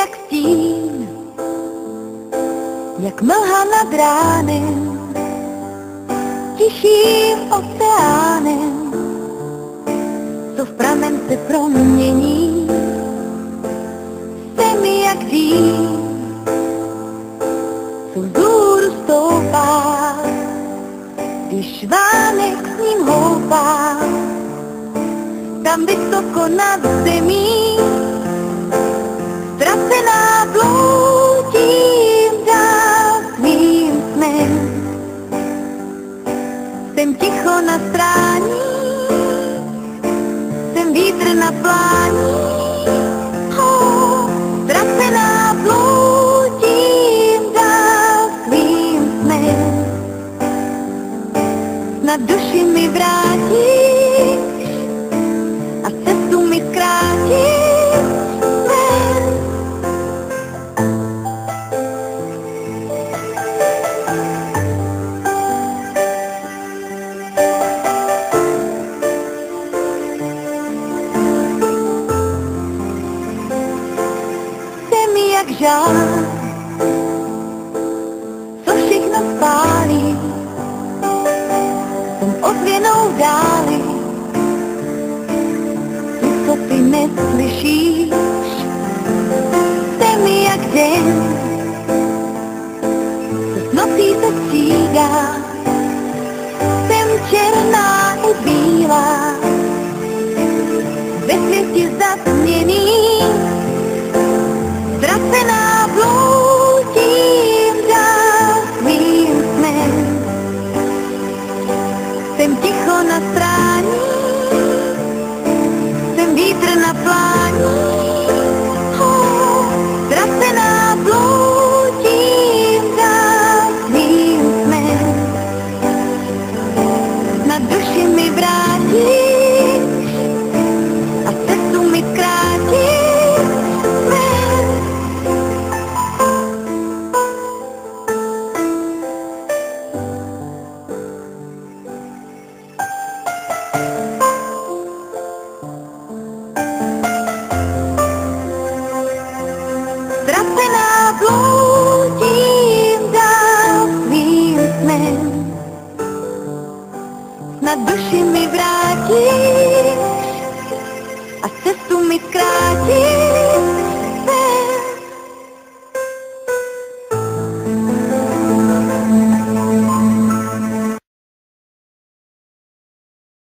jak stín, jak mlha nad ránem, tichým oceánem, co v pramen se promění. Jste mi jak dým, co vzhůru stoupá, když vánek s ním houpá, tam vysoko nad zemí, ztracená bloudím dál svým snem. Jsem ticho na strání, jsem vítr na plání, ztracená bloudím dál svým snem. Snad duši mi vrátíš a cestu mi zkrátíš. Jak žár, co všechno spálí, jsem ozvěnou v dáli, tu, co ty neslyšíš. Jste mi jak den, co s nocí se střídá, jsem černá i bílá, ve světě zatměný. Ztracená bloudím dál svým snem. Jsem ticho na strání, jsem vítr na plání. Ztracená bloudím dál svým snem. Na duši mi vrátíš a cestu mi zkrátíš. Ztracená bloudím